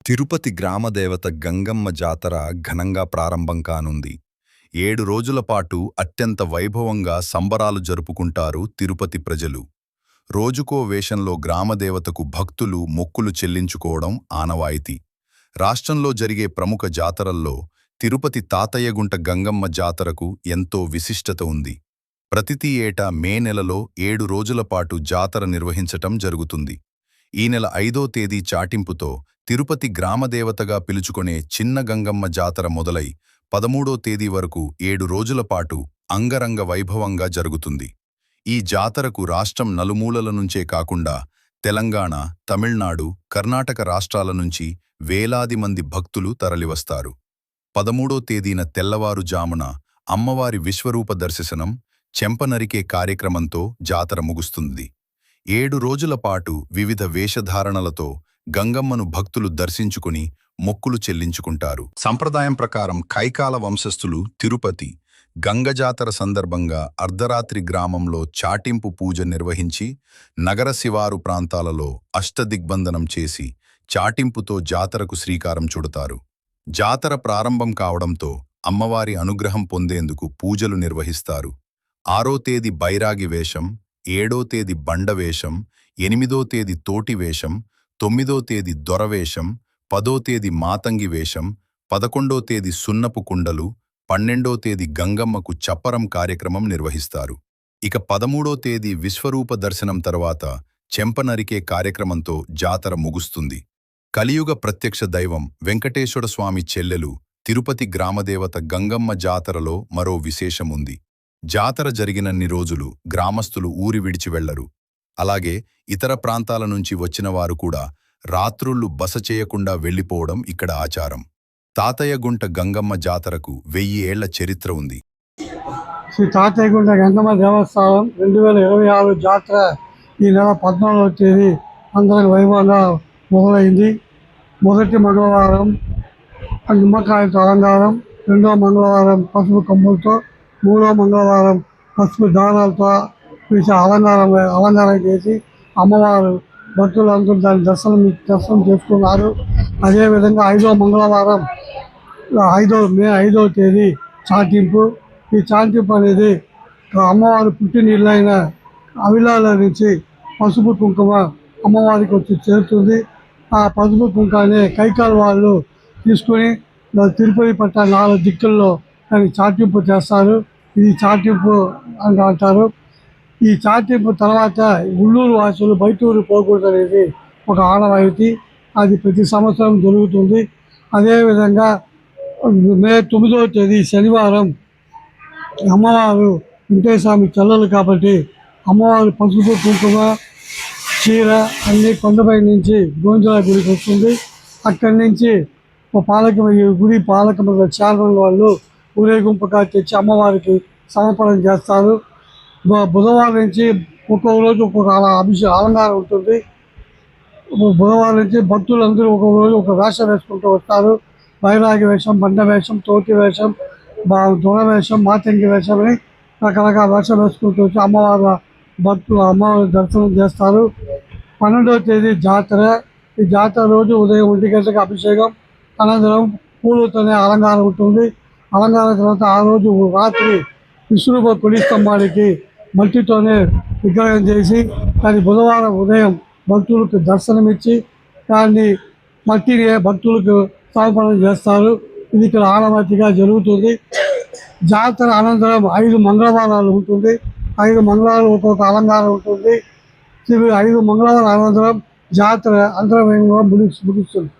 తిరుపతి గ్రామదేవత గంగమ్మ జాతర ఘనంగా ప్రారంభం కానుంది. 7 రోజుల పాటు అత్యంత వైభవంగా సంబరాలు జరుపుకుంటారు తిరుపతి ప్రజలు. రోజుకో వేషంలో గ్రామదేవతకు భక్తులు మొక్కులు చెల్లించుకోవడం ఆనవాయితీ. రాష్ట్రంలో జరిగే ప్రముఖ జాతరల్లో తిరుపతి తాతయ్యగుంట గంగమ్మ జాతరకు ఎంతో విశిష్టత ఉంది. ప్రతి ఏటా మే నెలలో 7 రోజుల పాటు జాతర నిర్వహించటం జరుగుతుంది. ఈ నెల 5వ తేదీ చాటింపుతో తిరుపతి గ్రామదేవతగా పిలుచుకునే చిన్న గంగమ్మ జాతర మొదలై 13వ తేదీ వరకు 7 రోజుల పాటు అంగరంగ వైభవంగా జరుగుతుంది. ఈ జాతరకు రాష్ట్రం నలుమూలల నుంచే కాకుండా తెలంగాణ, తమిళనాడు, కర్ణాటక రాష్ట్రాల నుంచి వేలాది మంది భక్తులు తరలివస్తారు. 13వ తేదీన తెల్లవారుజామున అమ్మవారి విశ్వరూప దర్శనం, చెంపనరికే కార్యక్రమంతో జాతర ముగుస్తుంది. 7 రోజుల పాటు వివిధ వేషధారణలతో గంగమ్మను భక్తులు దర్శించుకుని మొక్కులు చెల్లించుకుంటారు. సంప్రదాయం ప్రకారం కైకాల వంశస్థులు తిరుపతి గంగజాతర సందర్భంగా అర్ధరాత్రి గ్రామంలో చాటింపు పూజ నిర్వహించి నగర శివారు ప్రాంతాలలో అష్టదిగ్బంధనం చేసి చాటింపుతో జాతరకు శ్రీకారం చుడతారు. జాతర ప్రారంభం కావడంతో అమ్మవారి అనుగ్రహం పొందేందుకు పూజలు నిర్వహిస్తారు. 6వ తేదీ బైరాగి వేషం, 7వ తేదీ బండవేషం, 8వ తేదీ తోటి వేషం, 9వ తేదీ దొరవేషం, 10వ తేదీ మాతంగి వేషం, 11వ తేదీ సున్నపు కుండలు, 12వ తేదీ గంగమ్మకు చప్పరం కార్యక్రమం నిర్వహిస్తారు. ఇక 13వ తేదీ విశ్వరూప దర్శనం తర్వాత చెంపనరికే కార్యక్రమంతో జాతర ముగుస్తుంది. కలియుగ ప్రత్యక్ష దైవం వెంకటేశ్వర స్వామి చెల్లెలు తిరుపతి గ్రామదేవత గంగమ్మ జాతరలో మరో విశేషముంది. జాతర జరిగినన్ని రోజులు గ్రామస్తులు ఊరి విడిచి వెళ్లరు. అలాగే ఇతర ప్రాంతాల నుంచి వచ్చిన వారు కూడా రాత్రుళ్ళు బస చేయకుండా వెళ్లిపోవడం ఇక్కడ ఆచారం. తాతయ్యగుంట గంగమ్మ జాతరకు 1000 ఏళ్ల చరిత్ర ఉంది. శ్రీ తాతయ్యగుంట గంగమ్మ దేవస్థానం 2026 జాతర ఈ నెల 14వ తేదీ అందరికి వైభవంగా మొదలైంది. మొదటి మంగళవారం నిమ్మకాయలతో అలంకారం, 2వ మంగళవారం పసుపు కొమ్ములతో, 3వ మంగళవారం పసుపు దానాలతో అలంకారం చేసి అమ్మవారు భక్తులందరూ దాని దర్శనం చేసుకున్నారు. అదేవిధంగా 5వ మంగళవారం మే 5వ తేదీ చాటింపు. ఈ చాటింపు అనేది అమ్మవారి పుట్టినీళ్ళైన అవిలాల నుంచి పసుపు కుంకుమ అమ్మవారికి వచ్చి చేరుతుంది. ఆ పసుపు కుంకాన్ని కైకాల వాళ్ళు తీసుకుని తిరుపతి పట్ట 4 దిక్కుల్లో దాన్ని చాటింపు చేస్తారు. ఇది చాటింపు అని అంటారు. ఈ చాటింపు తర్వాత ఉల్లూరు వాసులు బయట ఊరు పోకూడదు అనేది ఒక ఆనవాయితీ. అది ప్రతి సంవత్సరం జరుగుతుంది. అదేవిధంగా మే 9వ తేదీ శనివారం అమ్మవారు వెంకటేశ్వర చెల్లెలు కాబట్టి అమ్మవారు పసుపు కుంకుమ చీర అన్ని కొండపై నుంచి గోంజల గుడికి వస్తుంది. అక్కడి నుంచి గుడి పాలకమండలి చైర్మన్ వాళ్ళు ఊరేగింపుగా తెచ్చి అమ్మవారికి సమర్పణ చేస్తారు. బుధవారం నుంచి ఒక్కొక్క రోజు ఒక్కొక్క అలంకారం ఉంటుంది. బుధవారం నుంచి భక్తులందరూ ఒక్కొక్క రోజు ఒక వేషం వేసుకుంటూ వస్తారు. బైరాగి వేషం, బండ వేషం, తోటి వేషం, దొర వేషం, మాతంగి వేషం అని రకరకాల వేషం వేసుకుంటూ వచ్చి అమ్మవారి దర్శనం చేస్తారు. 12వ తేదీ జాతర. ఈ జాతర రోజు ఉదయం 1 గంటలకు అభిషేకం, అనంతరం పూలతోనే అలంకారం ఉంటుంది. అలంకారం తర్వాత ఆ రోజు రాత్రి విశ్వరూప కొడి స్తంభానికి మట్టితోనే విగ్రహం చేసి దాన్ని బుధవారం ఉదయం భక్తులకు దర్శనమిచ్చి దాన్ని మట్టిని భక్తులకు సమర్పణ చేస్తారు. ఇది ఇక్కడ ఆనవాయితీగా జరుగుతుంది. జాతర అనంతరం 5 మంగళవారాలు ఉంటుంది. 5 మంగళవారాలు ఒక్కొక్క అలంకారం ఉంటుంది. 5 మంగళవారాల అనంతరం జాతర అంతర్వేగంగా ముగుస్తుంది.